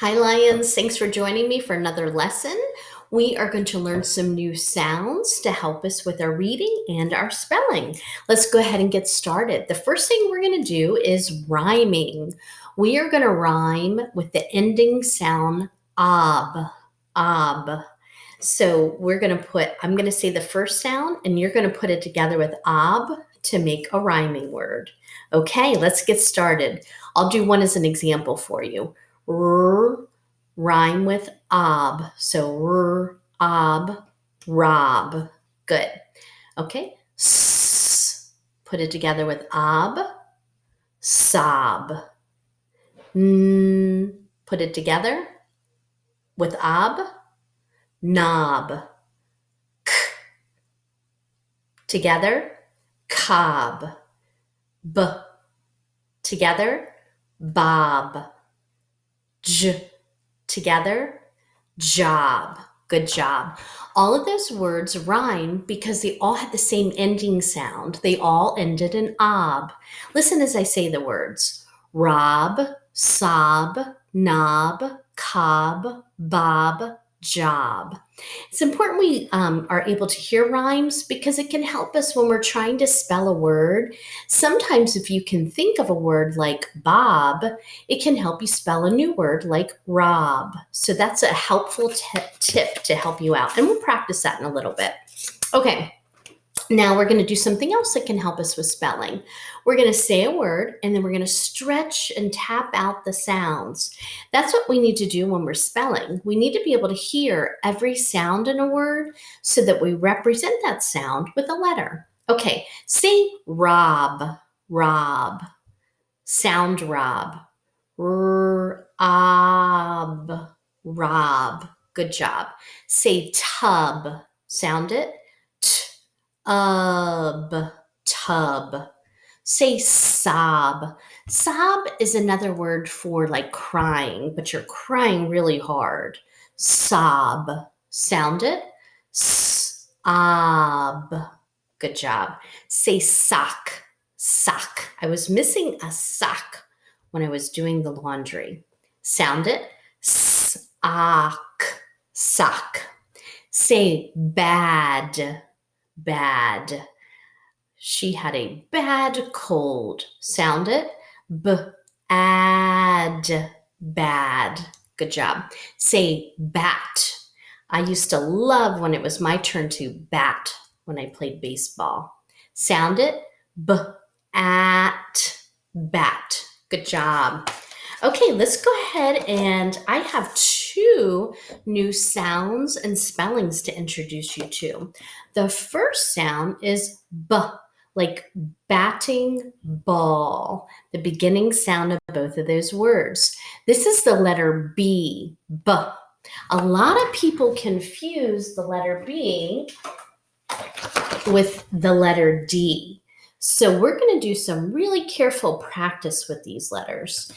Hi, Lions. Thanks for joining me for another lesson. We are going to learn some new sounds to help us with our reading and our spelling. Let's go ahead and get started. The first thing we're going to do is rhyming. We are going to rhyme with the ending sound ob. So I'm going to say the first sound and you're going to put it together with ob to make a rhyming word. Okay, let's get started. I'll do one as an example for you. R, rhyme with ob. So ob, rob. Good. Okay. S, put it together with ob, sob. N, put it together with ob, knob. K, together, cob. B, together, bob. J, together, job. Good job. All of those words rhyme because they all had the same ending sound. They all ended in ob. Listen as I say the words. Rob, sob, knob, cob, bob, job. It's important we are able to hear rhymes because it can help us when we're trying to spell a word. Sometimes if you can think of a word like bob, it can help you spell a new word like rob. So that's a helpful tip to help you out. And we'll practice that in a little bit. Okay. Now we're going to do something else that can help us with spelling. We're going to say a word and then we're going to stretch and tap out the sounds. That's what we need to do when we're spelling. We need to be able to hear every sound in a word so that we represent that sound with a letter. Okay, say rob, rob. Sound rob. Rob, rob. Good job. Say tub. Sound it. Tub. Say sob. Sob is another word for like crying, but you're crying really hard. Sob. Sound it. Sob. Good job. Say sock. Sock. I was missing a sock when I was doing the laundry. Sound it. Sock. Sock. Say bad. Bad. She had a bad cold. Sound it. Bad. Bad. Good job. Say bat. I used to love when it was my turn to bat when I played baseball. Sound it. Bat. Bat. Good job. Okay, let's go ahead and I have two new sounds and spellings to introduce you to. The first sound is b, like batting ball, the beginning sound of both of those words. This is the letter B, b. A lot of people confuse the letter B with the letter D. So we're going to do some really careful practice with these letters.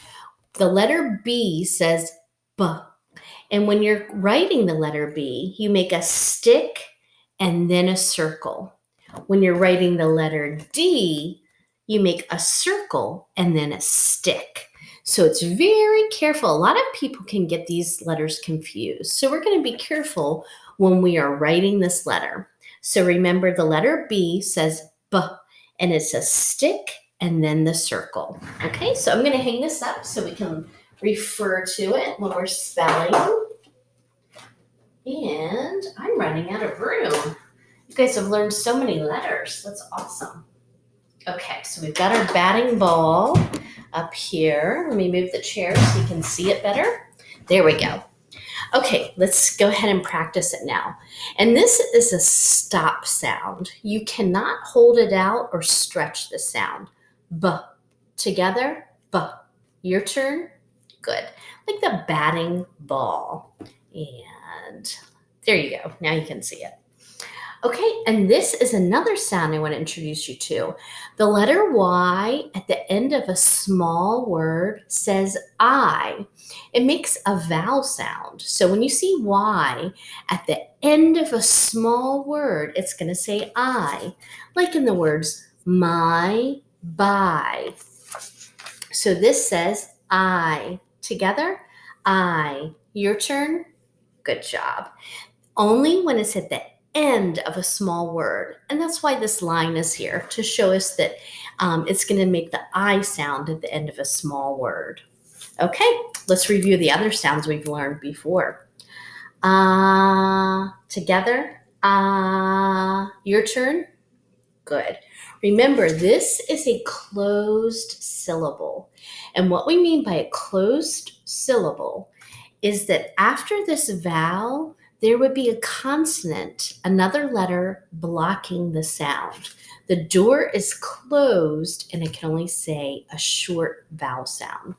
The letter B says B. And when you're writing the letter B, you make a stick and then a circle. When you're writing the letter D, you make a circle and then a stick. So it's very careful. A lot of people can get these letters confused. So we're going to be careful when we are writing this letter. So remember the letter B says B, and it's a stick and then the circle. Okay, so I'm going to hang this up so we can refer to it when we're spelling. And I'm running out of room. You guys have learned so many letters. That's awesome. Okay, so we've got our batting ball up here. Let me move the chair so you can see it better. There we go. Okay, let's go ahead and practice it now. And this is a stop sound. You cannot hold it out or stretch the sound. B. Together, B. Your turn. Good. Like the batting ball. And there you go. Now you can see it. Okay, and this is another sound I want to introduce you to. The letter Y at the end of a small word says I. It makes a vowel sound. So when you see Y at the end of a small word, it's going to say I, like in the words my, by. So this says I. Together, I. Your turn. Good job. Only when it's at the end of a small word. And that's why this line is here, to show us that it's going to make the I sound at the end of a small word. Okay, let's review the other sounds we've learned before. Together. Your turn. Good. Remember, this is a closed syllable. And what we mean by a closed syllable is that after this vowel, there would be a consonant, another letter blocking the sound. The door is closed and it can only say a short vowel sound.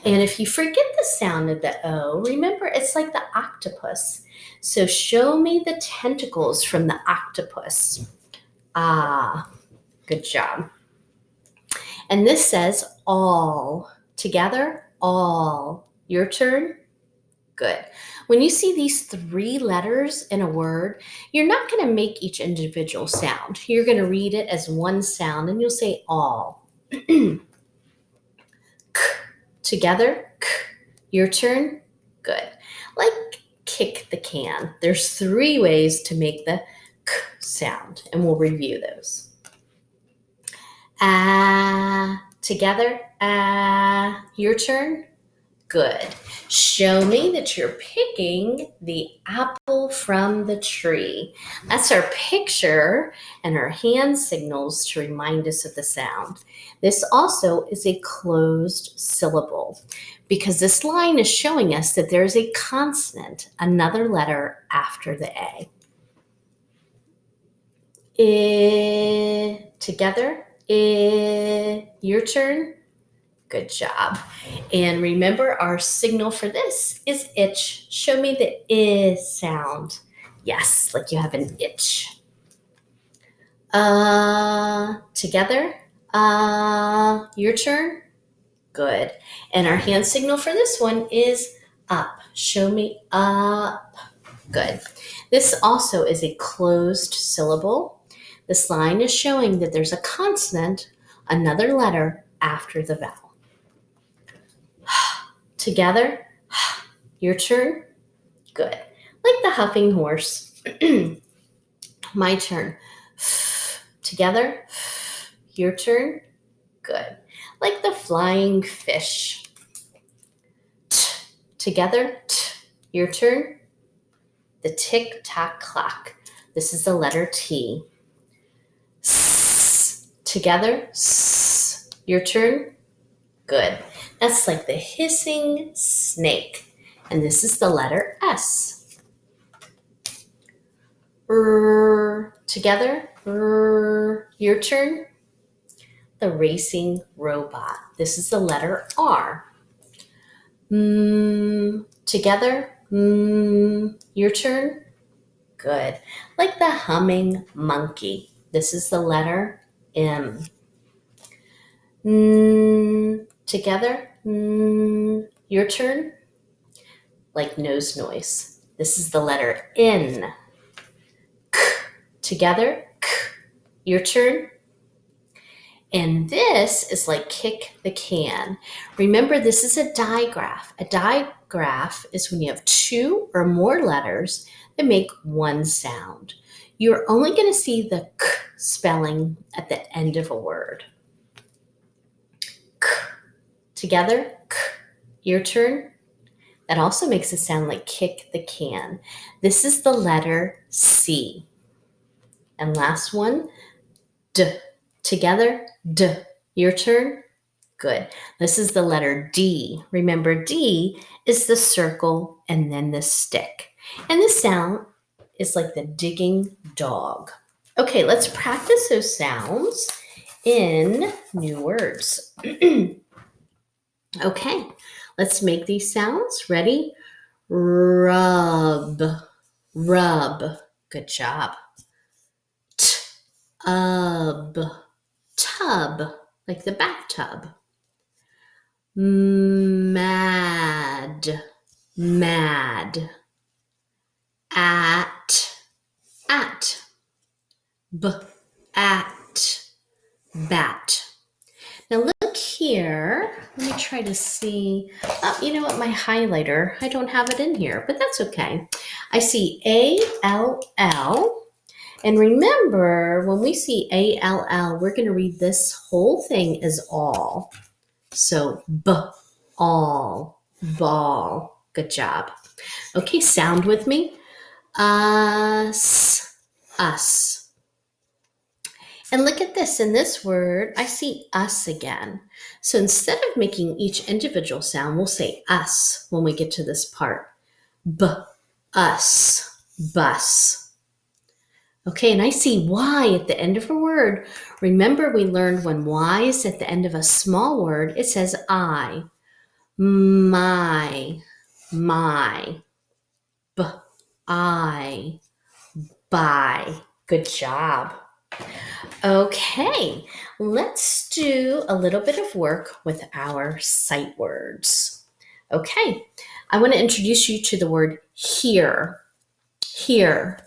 And if you forget the sound of the O, remember it's like the octopus. So show me the tentacles from the octopus. Ah, good job. And this says all. Together, all. Your turn. Good. When you see these 3 letters in a word, you're not going to make each individual sound. You're going to read it as one sound and you'll say all. K. Together, k. Your turn. Good. Like kick the can. There's 3 ways to make the k sound, and we'll review those. Together, your turn. Good. Show me that you're picking the apple from the tree. That's our picture and our hand signals to remind us of the sound. This also is a closed syllable because this line is showing us that there's a consonant, another letter after the A. Together, your turn. Good job. And remember, our signal for this is itch. Show me the I sound. Yes, like you have an itch. Together, your turn. Good. And our hand signal for this one is up. Show me up. Good. This also is a closed syllable. This line is showing that there's a consonant, another letter after the vowel. Together, your turn. Good. Like the huffing horse. My turn. Together, your turn. Good. Like the flying fish. Together, your turn. The tick-tock clock. This is the letter T. Together, your turn. Good. That's like the hissing snake. And this is the letter S. Together, your turn. The racing robot. This is the letter R. Together, your turn. Good. Like the humming monkey. This is the letter M. Together, your turn. Like nose noise. This is the letter N. Together, your turn. And this is like kick the can. Remember, this is a digraph. A digraph is when you have 2 or more letters that make one sound. You're only going to see the k spelling at the end of a word. K. Together, k. Your turn. That also makes it sound like kick the can. This is the letter C. And last one, D. Together, D. Your turn. Good. This is the letter D. Remember, D is the circle and then the stick. And the sound is like the digging dog. Okay, let's practice those sounds in new words. Okay, let's make these sounds. Ready? Rub, rub. Good job. Tub, tub, like the bathtub. Mad, mad. At, b, at, bat. Now look here. here, let me try to see. You know what? My highlighter, I don't have it in here, but that's okay. I see A-L-L. And remember, when we see A-L-L, we're going to read this whole thing as all. So all, ball. Good job. Okay, sound with me. Us, us. And look at this. In this word, I see us again. So instead of making each individual sound, we'll say us when we get to this part. Us, bus. Okay, and I see Y at the end of a word. Remember, we learned when Y is at the end of a small word, it says I, my, I, by. Good job. Okay, let's do a little bit of work with our sight words. Okay, I want to introduce you to the word here. Here.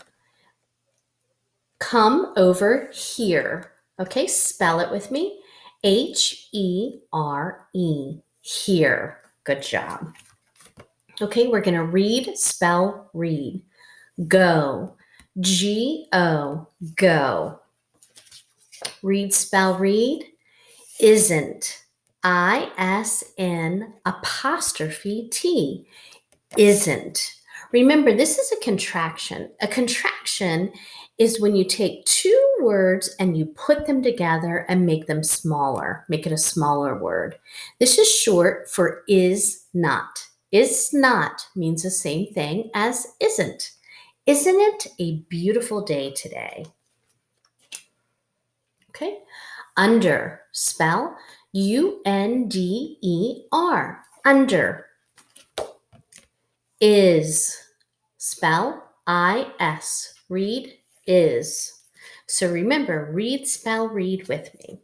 Come over here. Okay, spell it with me. H-E-R-E. Here. Good job. Okay, we're going to read, spell, read. Go. G-O. Go. Read, spell, read. Isn't. I-S-N apostrophe T. Isn't. Remember, this is a contraction. A contraction is when you take two words and you put them together and make them smaller, make it a smaller word. This is short for is not. Is not means the same thing as isn't. Isn't it a beautiful day today? Okay. Under, spell U-N-D-E-R. Under. Is, spell I-S. Read, is. So remember, read, spell, read with me.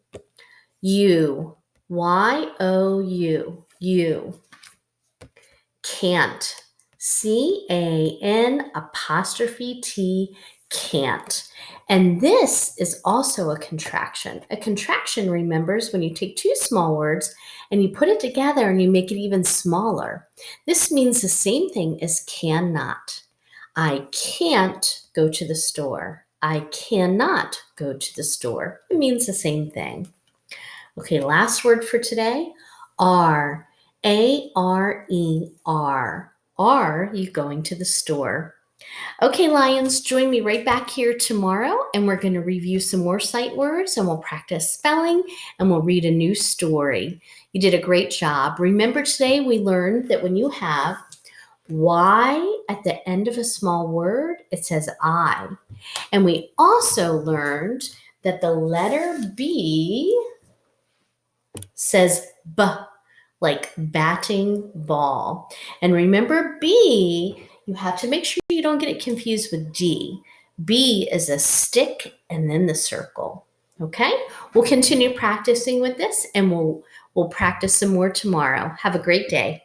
You, Y-O-U, you. Can't, C-A-N apostrophe T, can't. And this is also a contraction. A contraction remembers when you take two small words and you put it together and you make it even smaller. This means the same thing as cannot. I can't go to the store. I cannot go to the store. It means the same thing. Okay, last word for today, are. A-R-E-R. Are you going to the store? Okay, Lions, join me right back here tomorrow, and we're going to review some more sight words, and we'll practice spelling, and we'll read a new story. You did a great job. Remember, today we learned that when you have Y at the end of a small word, it says I. And we also learned that the letter B says B, like batting ball. And remember, B, you have to make sure you don't get it confused with D. B is a stick and then the circle. Okay? We'll continue practicing with this, and we'll practice some more tomorrow. Have a great day.